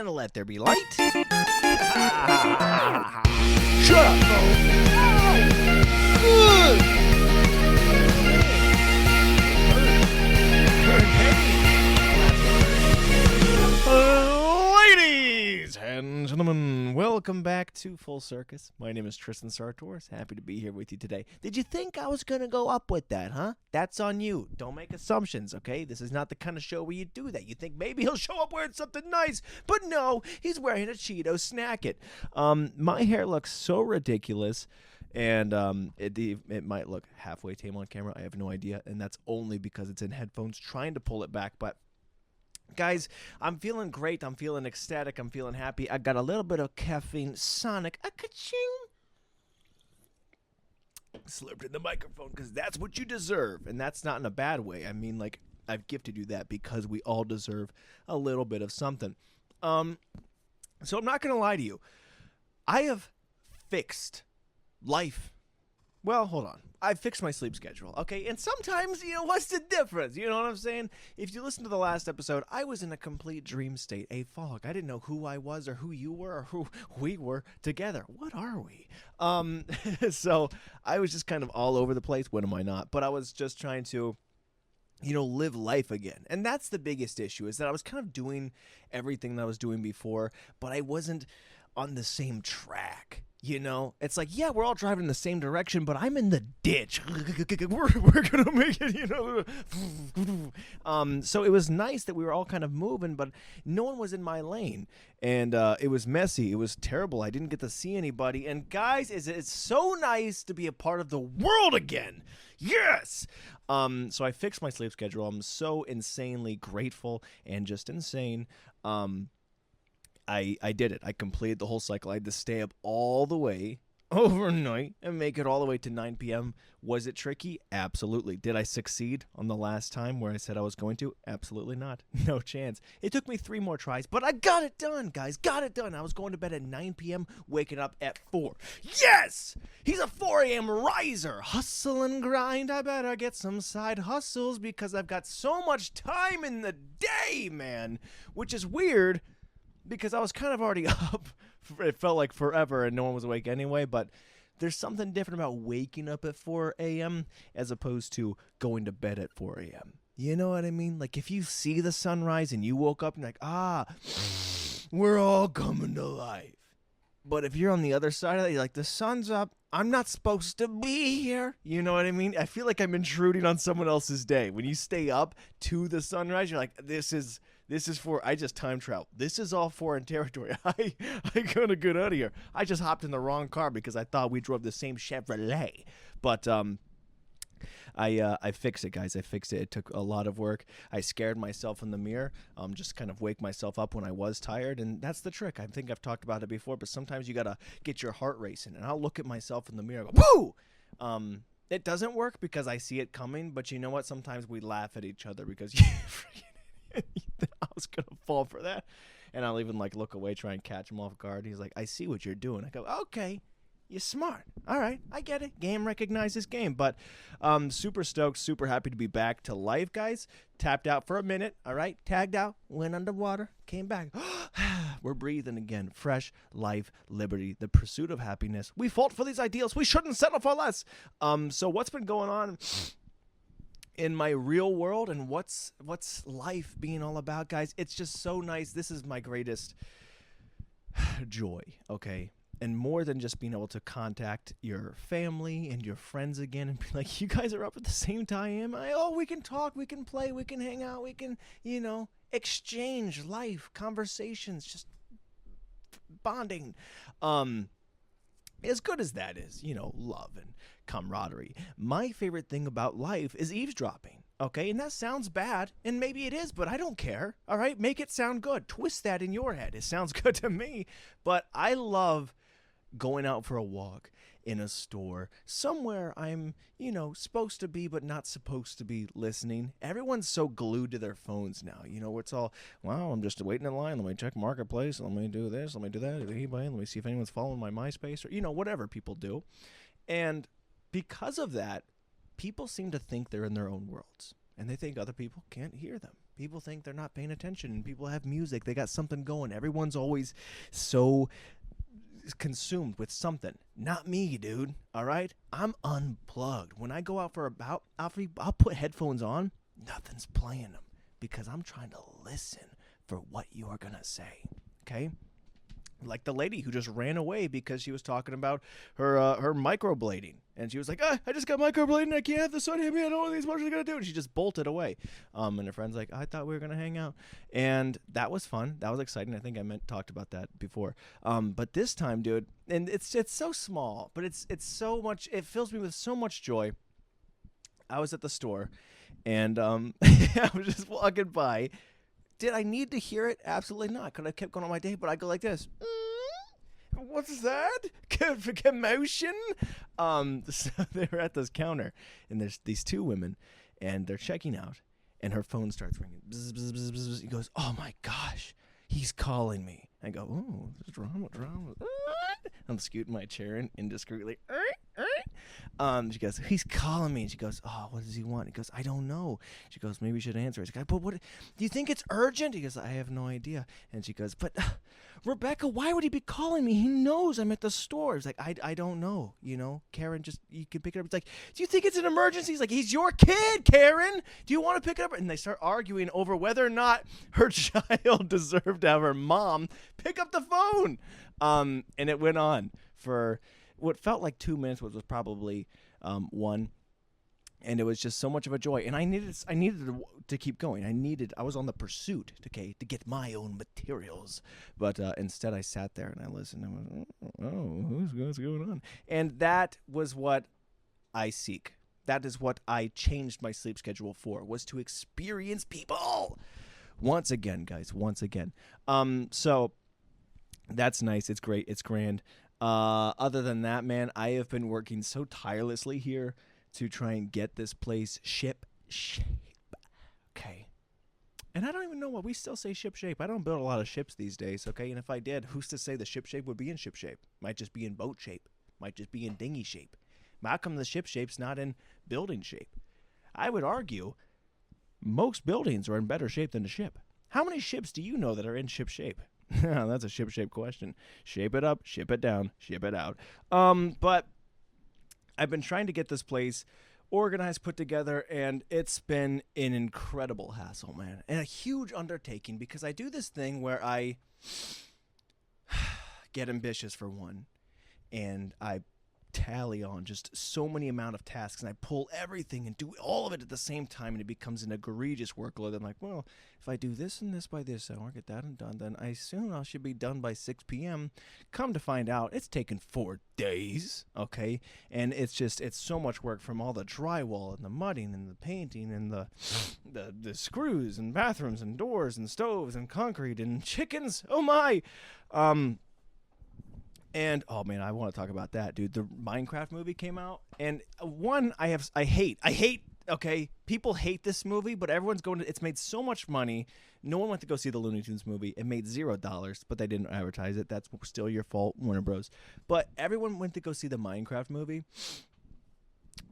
and let there be light. Shut up, Ladies and gentlemen, welcome back to Full Circus. My name is Tristan Sartoris. Happy to be here with you today. Did you think I was going to go up with that, huh? That's on you. Don't make assumptions, okay? This is not the kind of show where you do that. You think maybe he'll show up wearing something nice, but no, he's wearing a Cheeto Snack It. My hair looks so ridiculous, and it might look halfway tame on camera. I have no idea, and that's only because it's in headphones, trying to pull it back, but guys, I'm feeling great. I'm feeling ecstatic. I'm feeling happy. I got a little bit of caffeine Sonic. A ka-ching. Slurped in the microphone because that's what you deserve. And that's not in a bad way. I mean, like, I've gifted you that because we all deserve a little bit of something. So I'm not going to lie to you. I have fixed life. Well, hold on. I fixed my sleep schedule, okay? And sometimes, what's the difference? You know what I'm saying? If you listen to the last episode, I was in a complete dream state, a fog. I didn't know who I was or who you were or who we were together. What are we? So I was just kind of all over the place. When am I not? But I was just trying to, live life again. And that's the biggest issue, is that I was kind of doing everything that I was doing before, but I wasn't on the same track. It's like, yeah, we're all driving in the same direction, but I'm in the ditch. We're going to make it, So it was nice that we were all kind of moving, but no one was in my lane. And it was messy. It was terrible. I didn't get to see anybody. And guys, it's so nice to be a part of the world again. Yes! So I fixed my sleep schedule. I'm so insanely grateful and just insane. I did it. I completed the whole cycle. I had to stay up all the way overnight and make it all the way to 9 p.m. Was it tricky? Absolutely. Did I succeed on the last time where I said I was going to? Absolutely not. No chance. It took me 3 more tries, but I got it done, guys. Got it done. I was going to bed at 9 p.m., waking up at 4. Yes! He's a 4 a.m. riser. Hustle and grind. I better get some side hustles because I've got so much time in the day, man, which is weird. Because I was kind of already up. It felt like forever and no one was awake anyway. But there's something different about waking up at 4 a.m. as opposed to going to bed at 4 a.m. You know what I mean? Like if you see the sunrise and you woke up and you're like, we're all coming to life. But if you're on the other side of that, you're like, the sun's up. I'm not supposed to be here. You know what I mean? I feel like I'm intruding on someone else's day. When you stay up to the sunrise, you're like, this is I just time travel. This is all foreign territory. I gotta get out of here. I just hopped in the wrong car because I thought we drove the same Chevrolet. But I fixed it, guys. I fixed it. It took a lot of work. I scared myself in the mirror, just kind of wake myself up when I was tired, and that's the trick. I think I've talked about it before, but sometimes you gotta get your heart racing, and I'll look at myself in the mirror and go, woo! It doesn't work because I see it coming, but you know what? Sometimes we laugh at each other because you freaking I was going to fall for that. And I'll even look away, try and catch him off guard. He's like, I see what you're doing. I go, okay, you're smart. All right, I get it. Game recognizes game. But super stoked, super happy to be back to life, guys. Tapped out for a minute, all right? Tagged out, went underwater, came back. We're breathing again. Fresh life, liberty, the pursuit of happiness. We fought for these ideals. We shouldn't settle for less. So what's been going on in my real world, and what's life being all about, guys? It's just so nice. This is my greatest joy, okay? And more than just being able to contact your family and your friends again and be like, you guys are up at the same time. We can talk, we can play, we can hang out, we can, exchange life, conversations, just bonding. As good as that is, love and camaraderie, my favorite thing about life is eavesdropping, okay? And that sounds bad, and maybe it is, but I don't care, all right? Make it sound good. Twist that in your head. It sounds good to me, but I love going out for a walk in a store, somewhere I'm, supposed to be but not supposed to be listening. Everyone's so glued to their phones now. It's all, wow, I'm just waiting in line. Let me check Marketplace. Let me do this. Let me do that. eBay. Let me see if anyone's following my MySpace or, whatever people do. And because of that, people seem to think they're in their own worlds. And they think other people can't hear them. People think they're not paying attention. People have music. They got something going. Everyone's always so consumed with something. Not me, dude. All right? I'm unplugged. When I go out for I'll put headphones on. Nothing's playing them because I'm trying to listen for what you are going to say. Okay? Like the lady who just ran away because she was talking about her microblading. And she was like, I just got microblading. I can't have the sun hit me. I don't know what these mushrooms are going to do. And she just bolted away. And her friend's like, I thought we were going to hang out. And that was fun. That was exciting. I think I talked about that before. But this time, dude, and it's so small, but it's so much. It fills me with so much joy. I was at the store, and I was just walking by. Did I need to hear it? Absolutely not. Could I have kept going on my day? But I go like this. What's that? Commotion? So they were at this counter, and there's these two women, and they're checking out, and her phone starts ringing. Bzz, bzz, bzz, bzz. He goes, oh my gosh, he's calling me. I go, oh, there's drama. I'm scooting my chair in indiscreetly. She goes, he's calling me. And she goes, oh, what does he want? He goes, I don't know. She goes, maybe you should answer it. She goes, but what? Do you think it's urgent? He goes, I have no idea. And she goes, but Rebecca, why would he be calling me? He knows I'm at the store. He's like, I don't know. You know, Karen, just, you can pick it up. It's like, do you think it's an emergency? He's like, he's your kid, Karen. Do you want to pick it up? And they start arguing over whether or not her child deserved to have her mom pick up the phone. And it went on for what felt like 2 minutes, which was probably one. And it was just so much of a joy. And I needed to keep going. I was on the pursuit to get my own materials. But instead I sat there and I listened. And I went, what's going on? And that was what I seek. That is what I changed my sleep schedule for, was to experience people. Once again, guys, once again. So that's nice. It's great. It's grand. Other than that, man, I have been working so tirelessly here to try and get this place ship shape. Okay. And I don't even know what we still say ship shape. I don't build a lot of ships these days, okay? And if I did, who's to say the ship shape would be in ship shape? Might just be in boat shape. Might just be in dinghy shape. How come the ship shape's not in building shape? I would argue most buildings are in better shape than a ship. How many ships do you know that are in ship shape? That's a ship shape question. Shape it up, ship it down, ship it out. But I've been trying to get this place organized, put together, and it's been an incredible hassle, man. And a huge undertaking, because I do this thing where I get ambitious for one, and I tally on just so many amount of tasks, and I pull everything and do all of it at the same time, and it becomes an egregious workload. I'm like, well, if I do this and this by this hour, get that and done, then I should be done by 6 p.m. Come to find out, it's taken 4 days, okay? And it's so much work, from all the drywall and the mudding and the painting and the screws and bathrooms and doors and stoves and concrete and chickens. Oh my! And, oh, man, I want to talk about that, dude. The Minecraft movie came out, and one, I hate, okay? People hate this movie, but everyone's going to, it's made so much money. No one went to go see the Looney Tunes movie. It made $0, but they didn't advertise it. That's still your fault, Warner Bros. But everyone went to go see the Minecraft movie,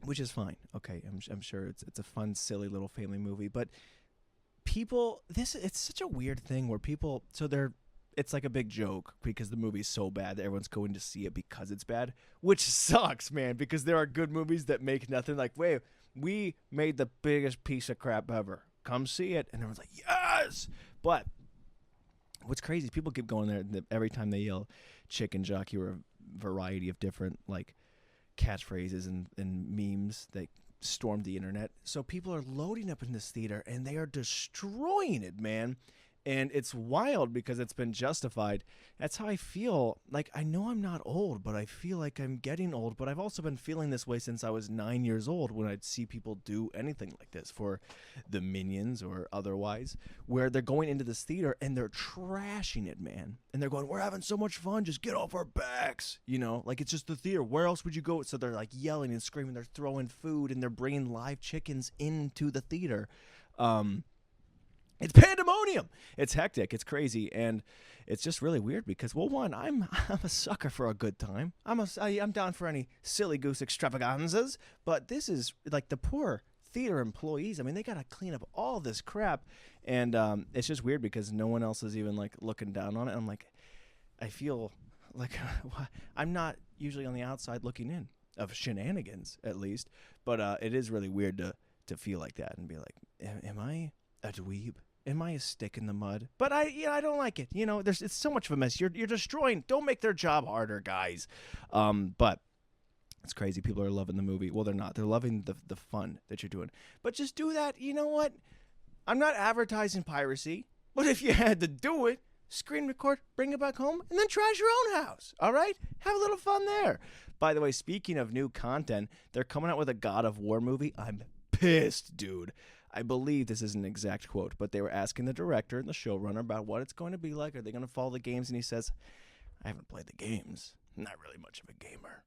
which is fine, okay? I'm sure it's a fun, silly little family movie, but people, it's such a weird thing where people, it's like a big joke because the movie's so bad that everyone's going to see it because it's bad, which sucks, man, because there are good movies that make nothing. Like, wait, we made the biggest piece of crap ever. Come see it. And everyone's like, yes! But what's crazy is people keep going there, and every time they yell chicken jockey or a variety of different, like, catchphrases and memes that storm the internet. So people are loading up in this theater, and they are destroying it, man. And it's wild because it's been justified. That's how I feel. Like, I know I'm not old, but I feel like I'm getting old. But I've also been feeling this way since I was 9 years old, when I'd see people do anything like this for the Minions or otherwise, where they're going into this theater and they're trashing it, man. And they're going, we're having so much fun. Just get off our backs. You know, like, it's just the theater. Where else would you go? So they're like yelling and screaming. They're throwing food and they're bringing live chickens into the theater. It's pandemonium. It's hectic. It's crazy, and it's just really weird because, well, one, I'm a sucker for a good time. I'm down for any silly goose extravaganzas, but this is like the poor theater employees. I mean, they got to clean up all this crap. And it's just weird because no one else is even like looking down on it. I'm like, I feel like I'm not usually on the outside looking in of shenanigans, at least. But it is really weird to feel like that and be like, am I a dweeb? Am I a stick in the mud? But I don't like it. It's so much of a mess. You're destroying. Don't make their job harder, guys. But it's crazy. People are loving the movie. Well, they're not. They're loving the fun that you're doing. But just do that. You know what? I'm not advertising piracy. But if you had to do it, screen record, bring it back home, and then trash your own house. All right? Have a little fun there. By the way, speaking of new content, they're coming out with a God of War movie. I'm pissed, dude. I believe this is an exact quote, but they were asking the director and the showrunner about what it's going to be like. Are they going to follow the games? And he says, I haven't played the games. I'm not really much of a gamer.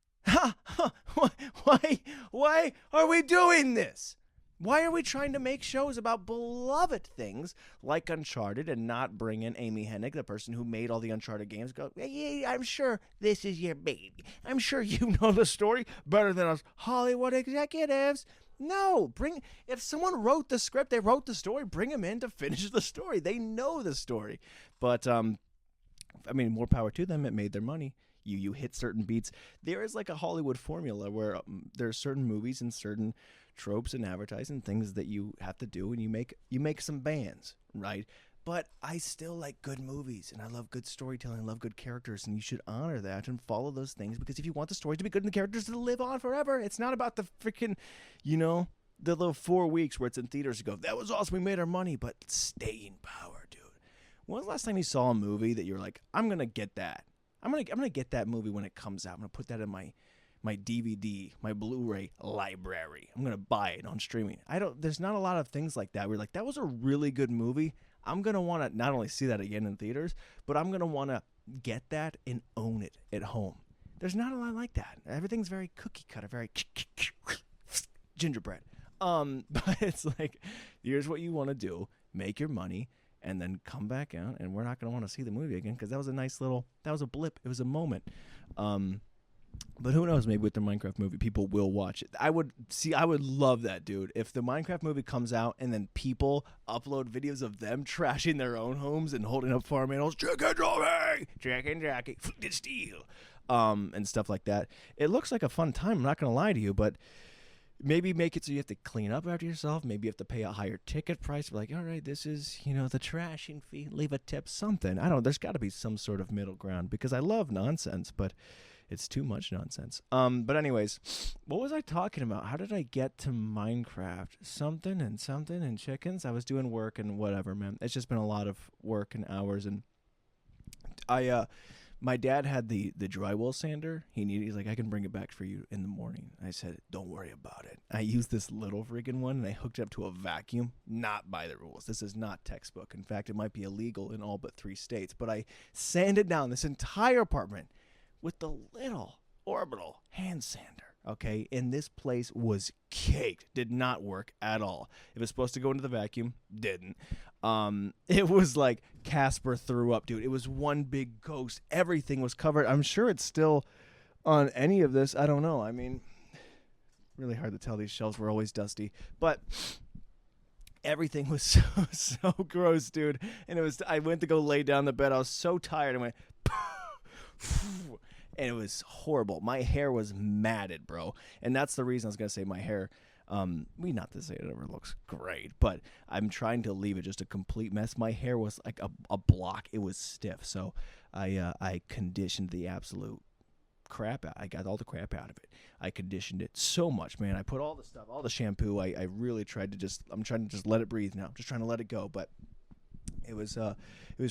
Why are we doing this? Why are we trying to make shows about beloved things like Uncharted and not bring in Amy Hennig, the person who made all the Uncharted games, go, hey, I'm sure this is your baby. I'm sure you know the story better than us Hollywood executives. No, if someone wrote the script, they wrote the story, bring them in to finish the story. They know the story. But, more power to them. It made their money. You hit certain beats. There is like a Hollywood formula where there are certain movies and certain tropes and advertising things that you have to do, and you make some bands, right? But I still like good movies, and I love good storytelling, I love good characters, and you should honor that and follow those things, because if you want the story to be good and the characters to live on forever, it's not about the freaking, the little 4 weeks where it's in theaters to go, that was awesome, we made our money, but staying power, dude. When was the last time you saw a movie that you're like, I'm going to get that? I'm gonna get that movie when it comes out. I'm going to put that in my DVD, my Blu-ray library. I'm going to buy it on streaming. There's not a lot of things like that. We're like, that was a really good movie. I'm going to want to not only see that again in theaters, but I'm going to want to get that and own it at home. There's not a lot like that. Everything's very cookie cutter, very gingerbread. But it's like, here's what you want to do. Make your money and then come back out, and we're not going to want to see the movie again because that was a blip. It was a moment. But who knows? Maybe with the Minecraft movie, people will watch it. I would love that, dude. If the Minecraft movie comes out and then people upload videos of them trashing their own homes and holding up farm animals, chicken Jackie, steel, and stuff like that. It looks like a fun time. I'm not gonna lie to you, but maybe make it so you have to clean up after yourself. Maybe you have to pay a higher ticket price. Like, all right, this is, the trashing fee. Leave a tip, something. I don't know. There's got to be some sort of middle ground because I love nonsense, but it's too much nonsense. But anyways, what was I talking about? How did I get to Minecraft? Something and chickens. I was doing work and whatever, man. It's just been a lot of work and hours. And my dad had the drywall sander. He's like, I can bring it back for you in the morning. I said, don't worry about it. I used this little friggin' one and I hooked it up to a vacuum. Not by the rules. This is not textbook. In fact, it might be illegal in all but 3 states. But I sanded down this entire apartment with the little orbital hand sander, okay? And this place was caked. Did not work at all. It was supposed to go into the vacuum. Didn't. It was like Casper threw up, dude. It was one big ghost. Everything was covered. I'm sure it's still on any of this. I don't know. I mean, really hard to tell. These shelves were always dusty. But everything was so gross, dude. And I went to go lay down in the bed. I was so tired. I went, and it was horrible. My hair was matted, bro. And that's the reason I was going to say my hair, not to say it ever looks great, but I'm trying to leave it just a complete mess. My hair was like a block. It was stiff. So I conditioned the absolute crap out. I got all the crap out of it. I conditioned it so much, man. I put all the stuff, all the shampoo. I really tried to I'm trying to just let it breathe now. I'm just trying to let it go. But it was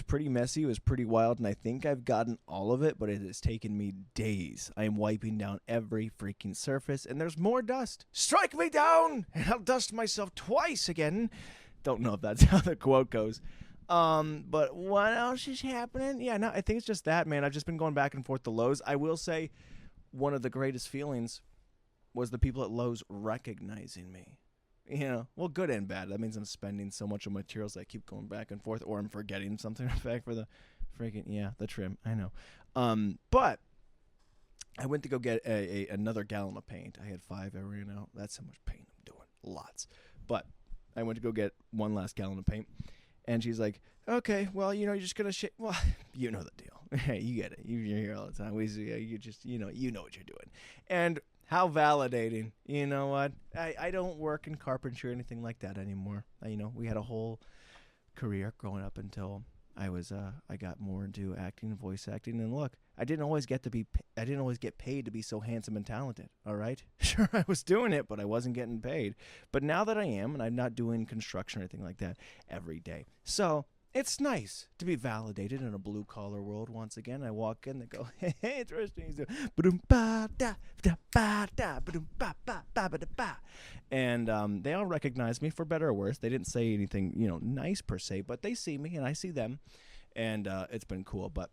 pretty messy. It was pretty wild, and I think I've gotten all of it, but it has taken me days. I am wiping down every freaking surface, and there's more dust. Strike me down, and I'll dust myself twice again. Don't know if that's how the quote goes. But what else is happening? Yeah, no, I think it's just that, man. I've just been going back and forth to Lowe's. I will say one of the greatest feelings was the people at Lowe's recognizing me. Well, good and bad. That means I'm spending so much on materials that I keep going back and forth, or I'm forgetting something back for the freaking, the trim. I know. But I went to go get another gallon of paint. I had 5. I ran out. That's how much paint I'm doing. lots. But I went to go get 1 last gallon of paint, and she's like, okay, well, you're just going to well, you know the deal. Hey, you get it. You're here all the time. You just, you know what you're doing. And how validating. You know what? I don't work in carpentry or anything like that anymore. We had a whole career growing up until I got more into acting and voice acting. And look, I didn't always get paid to be so handsome and talented. All right. Sure, I was doing it, but I wasn't getting paid. But now that I am, and I'm not doing construction or anything like that every day. So it's nice to be validated in a blue collar world once again. I walk in, they go, hey, Tristan, he's doing and they all recognize me for better or worse. They didn't say anything, nice per se, but they see me and I see them, and it's been cool. But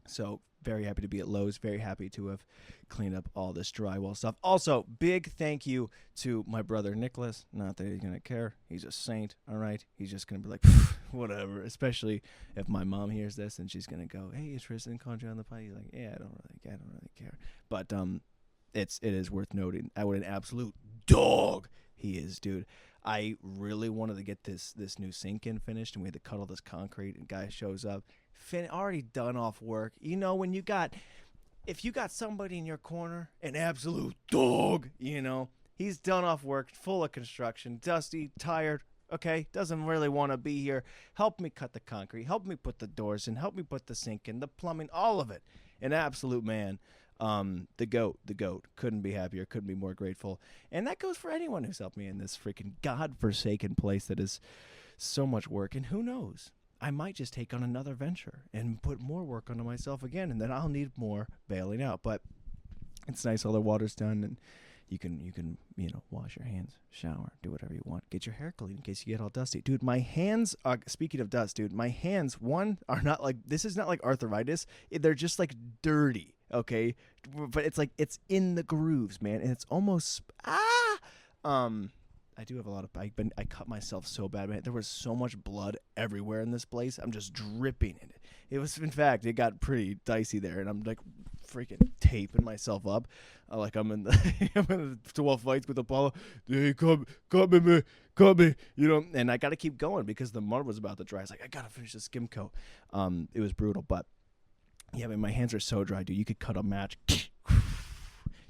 so very happy to be at Lowe's. Very happy to have cleaned up all this drywall stuff. Also, big thank you to my brother Nicholas. Not that he's going to care. He's a saint, all right? He's just going to be like, whatever, especially if my mom hears this and she's going to go, hey, is Tristan calling you on the pod? He's like, yeah, I don't really care. But it is worth noting what an absolute dog he is, dude. I really wanted to get this new sink in finished, and we had to cut all this concrete, and guy shows up, already done off work. If you got somebody in your corner, an absolute dog, he's done off work, full of construction, dusty, tired, okay, doesn't really want to be here. Help me cut the concrete, help me put the doors in, help me put the sink in, the plumbing, all of it. An absolute man. The goat, couldn't be happier, couldn't be more grateful. And that goes for anyone who's helped me in this freaking godforsaken place that is so much work. And who knows, I might just take on another venture and put more work onto myself again, and then I'll need more bailing out. But it's nice, all the water's done, and you can wash your hands, shower, do whatever you want, get your hair clean in case you get all dusty. Dude, my hands, speaking of dust, dude, my hands, are not like, this is not like arthritis, they're just like dirty, okay? But it's like, it's in the grooves, man, and it's almost, I do have a lot of, I cut myself so bad, man. There was so much blood everywhere in this place. I'm just dripping in it. In fact, it got pretty dicey there, and I'm like freaking taping myself up. Like I'm in the 12 fights with Apollo. Hey, cut me, man. Cut me. And I got to keep going because the mud was about to dry. I was like, I got to finish this skim coat. It was brutal, but yeah, man, my hands are so dry, dude. You could cut a match.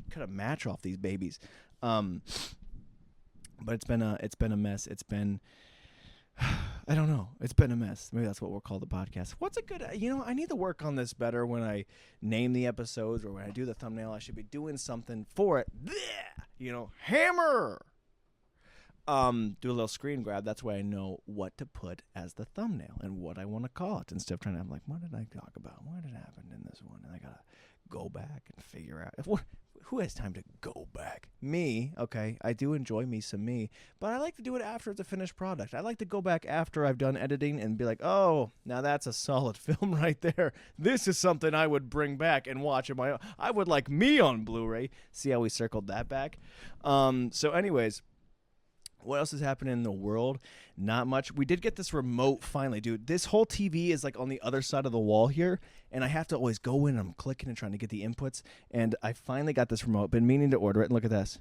Cut a match off these babies. But it's been a mess. It's been, I don't know. It's been a mess. Maybe that's what we'll call the podcast. What's a good, I need to work on this better when I name the episodes or when I do the thumbnail. I should be doing something for it. Hammer. Do a little screen grab. That's way I know what to put as the thumbnail and what I want to call it. Instead of trying to have like, what did I talk about? What had happened in this one? And I got to go back and figure out. Who has time to go back? Me, okay. I do enjoy me some me, but I like to do it after it's a finished product. I like to go back after I've done editing and be like, oh, now that's a solid film right there. This is something I would bring back and watch on my own. I would like me on Blu-ray. See how we circled that back? So anyways, what else is happening in the world? Not much. We did get this remote finally, dude. This whole TV is like on the other side of the wall here, and I have to always go in and I'm clicking and trying to get the inputs, and I finally got this remote. Been meaning to order it, and look at this.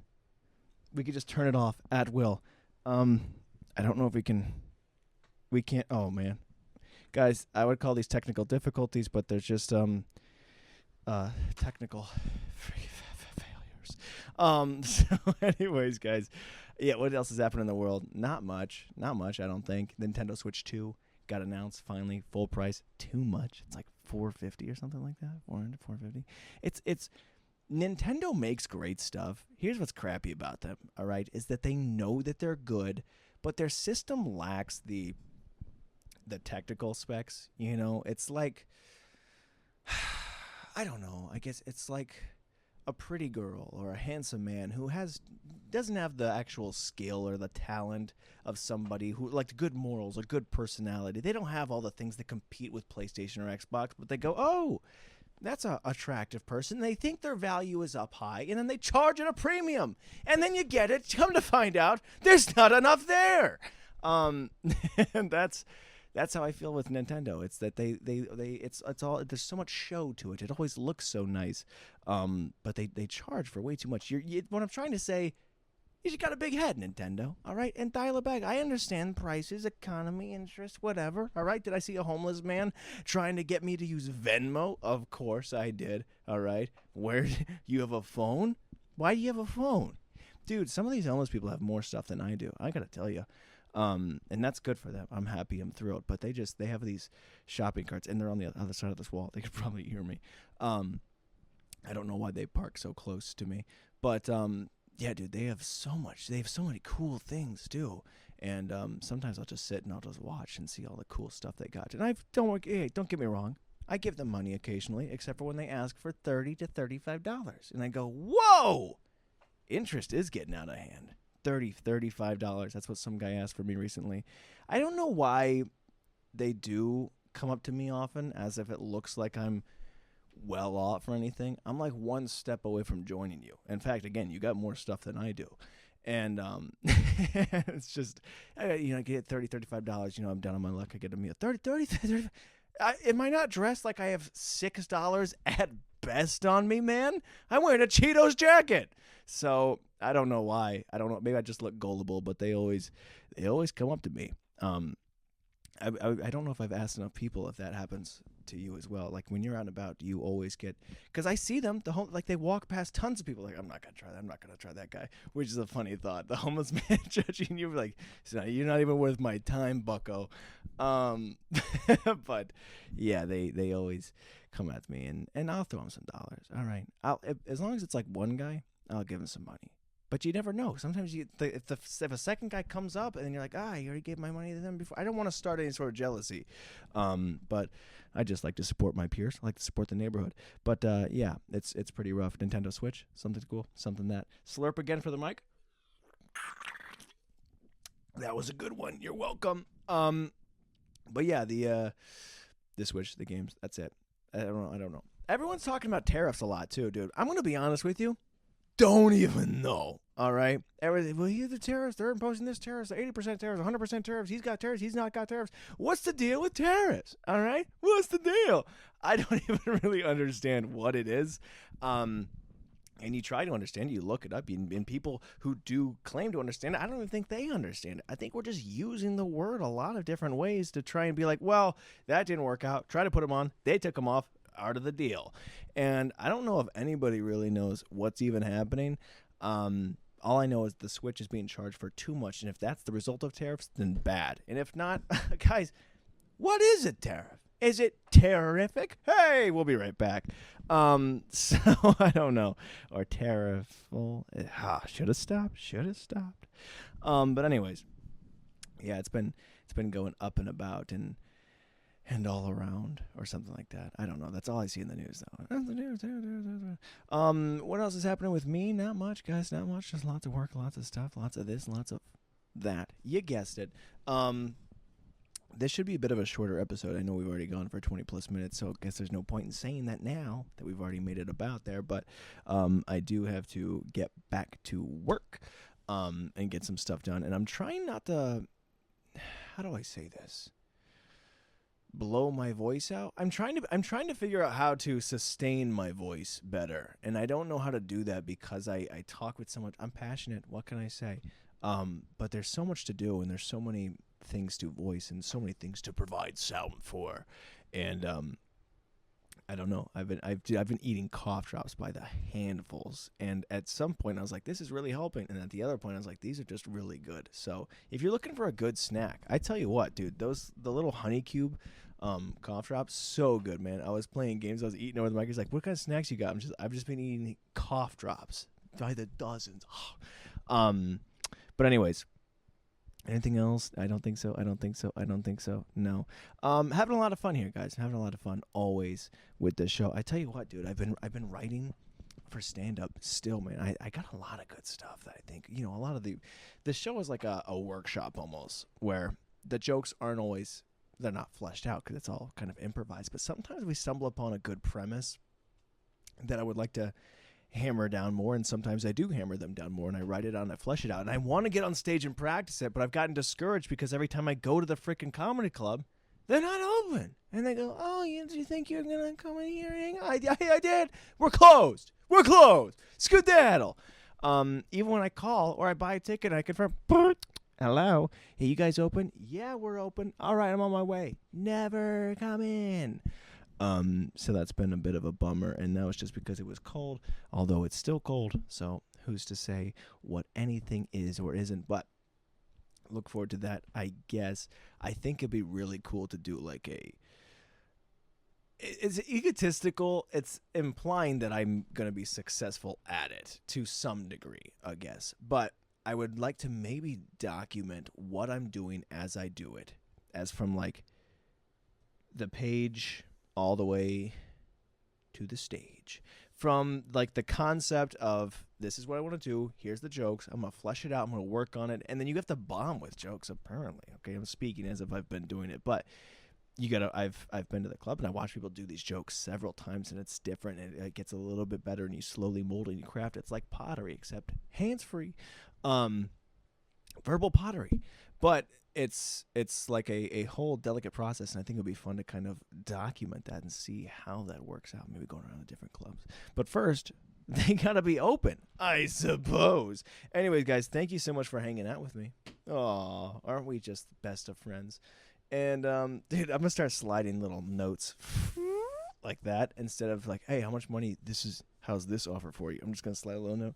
We could just turn it off at will. I don't know if we can. We can't. Oh, man. Guys, I would call these technical difficulties, but there's just technical failures. So anyways, guys. Yeah, what else is happening in the world? Not much, I don't think. Nintendo Switch 2 got announced finally, full price. Too much. It's like $450 or something like that. $400, $450. It's Nintendo makes great stuff. Here's what's crappy about them, all right, is that they know that they're good, but their system lacks the technical specs, It's like, I don't know. I guess it's like a pretty girl or a handsome man who doesn't have the actual skill or the talent of somebody who like good morals or good personality. They don't have all the things that compete with PlayStation or Xbox, but they go, oh, that's a attractive person. They think their value is up high, and then they charge at a premium, and then you get it. Come to find out, there's not enough there. And that's how I feel with Nintendo. It's that it's all, there's so much show to it. It always looks so nice, but they charge for way too much. What I'm trying to say, You just got a big head, Nintendo, all right? And dial it back. I understand prices, economy, interest, whatever, all right? Did I see a homeless man trying to get me to use Venmo? Of course I did, all right? Where you have a phone? Why do you have a phone? Dude, some of these homeless people have more stuff than I do. I got to tell you. And that's good for them. I'm happy. I'm thrilled. But they have these shopping carts, and they're on the other side of this wall. They could probably hear me. I don't know why they park so close to me. But, yeah, dude, they have so much. They have so many cool things, too. And sometimes I'll just sit and I'll just watch and see all the cool stuff they got. And don't get me wrong. I give them money occasionally, except for when they ask for $30 to $35. And I go, whoa! Interest is getting out of hand. $30, $35. That's what some guy asked for me recently. I don't know why they do come up to me often as if it looks like I'm well off or anything. I'm like one step away from joining you. In fact, again, you got more stuff than I do. And it's just, I get $30, $35. I'm down on my luck. I get a meal. $30. Am I not dressed like I have $6 at best on me, man? I'm wearing a Cheetos jacket. So I don't know why. I don't know. Maybe I just look gullible, but they always come up to me. I don't know if I've asked enough people if that happens to you as well. Like when you're out and about, do you always get? Because I see them. Like they walk past tons of people. Like I'm not gonna try that. I'm not gonna try that guy. Which is a funny thought. The homeless man judging you, like you're not even worth my time, Bucko. But yeah, they always come at me, and I'll throw them some dollars. All right, as long as it's like one guy, I'll give him some money. But you never know. Sometimes if a second guy comes up and you're like, you already gave my money to them before. I don't want to start any sort of jealousy. But I just like to support my peers. I like to support the neighborhood. But yeah, it's pretty rough. Nintendo Switch, something cool, something that. Slurp again for the mic. That was a good one. You're welcome. But yeah, the Switch, the games, that's it. I don't know. Everyone's talking about tariffs a lot too, dude. I'm gonna be honest with you. Don't even know. All right. Everything. Well, here's the tariffs. They're imposing this tariffs. 80% tariffs. 100% tariffs. He's got tariffs. He's not got tariffs. What's the deal with tariffs? All right. What's the deal? I don't even really understand what it is. And you try to understand it. You look it up. And people who do claim to understand it, I don't even think they understand it. I think we're just using the word a lot of different ways to try and be like, well, that didn't work out. Try to put them on. They took them off. Out of the deal. And I don't know if anybody really knows what's even happening. All I know is the Switch is being charged for too much, and if that's the result of tariffs, then bad. And if not, guys, what is a tariff? Is it terrific? Hey, we'll be right back. So I don't know. Or tarifful. Should have stopped. But anyways, yeah, it's been going up and about and all around or something like that. I don't know. That's all I see in the news, though. That's the news. What else is happening with me? Not much, guys. Not much. Just lots of work, lots of stuff, lots of this, lots of that. You guessed it. This should be a bit of a shorter episode. I know we've already gone for 20-plus minutes, so I guess there's no point in saying that now that we've already made it about there. But I do have to get back to work and get some stuff done. And I'm trying not to... How do I say this? Blow my voice out. I'm trying to figure out how to sustain my voice better, and I don't know how to do that because I talk with so much. I'm passionate. What can I say? But there's so much to do, and there's so many things to voice, and so many things to provide sound for, and I don't know. I've been eating cough drops by the handfuls, and at some point I was like, this is really helping, and at the other point I was like, these are just really good. So if you're looking for a good snack, I tell you what, dude, the little honey cube cough drops, so good, man. I was playing games, I was eating over the mic. He's like, what kind of snacks you got? I've just been eating cough drops by the dozens. But anyways, anything else? I don't think so. No. Having a lot of fun here, guys. Having a lot of fun always with this show. I tell you what, dude, I've been writing for stand-up still, man. I got a lot of good stuff that I think, a lot of the show is like a workshop almost, where the jokes aren't always, they're not fleshed out because it's all kind of improvised, but sometimes we stumble upon a good premise that I would like to hammer down more, and sometimes I do hammer them down more, and I write it out and I flesh it out, and I want to get on stage and practice it, but I've gotten discouraged because every time I go to the freaking comedy club, they're not open, and they go, oh, do you think you're gonna come in here and hang out? I did. We're closed. Skedaddle. Even when I call or I buy a ticket, I confirm. Hello, hey, you guys open? Yeah, we're open. All right, I'm on my way. Never come in. So that's been a bit of a bummer, and that was just because it was cold, although it's still cold, so who's to say what anything is or isn't, but look forward to that, I guess. I think it'd be really cool to do like it's egotistical, it's implying that I'm going to be successful at it to some degree, I guess, but I would like to maybe document what I'm doing as I do it, as from like the page all the way to the stage. From like the concept of this is what I want to do, here's the jokes, I'm going to flesh it out, I'm going to work on it, and then you have to bomb with jokes apparently. Okay, I'm speaking as if I've been doing it, but you got to I've been to the club and I watch people do these jokes several times and it's different and it gets a little bit better and you slowly mold and you craft it. It's like pottery except hands-free. Verbal pottery. But it's like a whole delicate process, and I think it would be fun to kind of document that and see how that works out, maybe going around to different clubs. But first, they got to be open, I suppose. Anyways, guys, thank you so much for hanging out with me. Aw, aren't we just best of friends? And, dude, I'm going to start sliding little notes like that instead of like, hey, how much money how's this offer for you? I'm just going to slide a little note.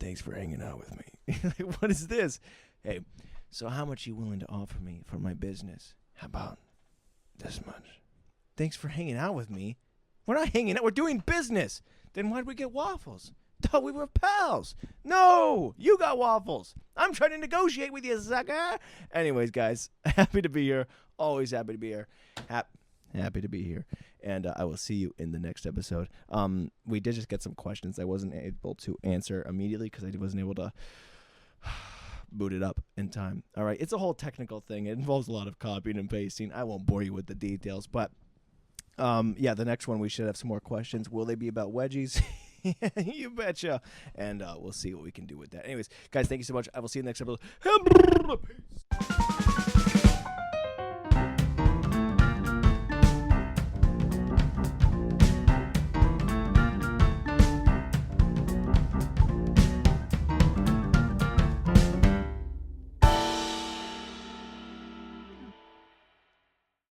Thanks for hanging out with me. Like, what is this? Hey, so how much you willing to offer me for my business? How about this much? Thanks for hanging out with me. We're not hanging out. We're doing business. Then why'd we get waffles? Thought we were pals. No, you got waffles. I'm trying to negotiate with you, sucker. Anyways, guys, happy to be here. Always happy to be here. Happy to be here. And I will see you in the next episode. We did just get some questions I wasn't able to answer immediately because I wasn't able to boot it up in time. All right. It's a whole technical thing. It involves a lot of copying and pasting. I won't bore you with the details, but yeah, the next one we should have some more questions. Will they be about wedgies? You betcha. And we'll see what we can do with that. Anyways, guys, thank you so much. I will see you in the next episode. Peace.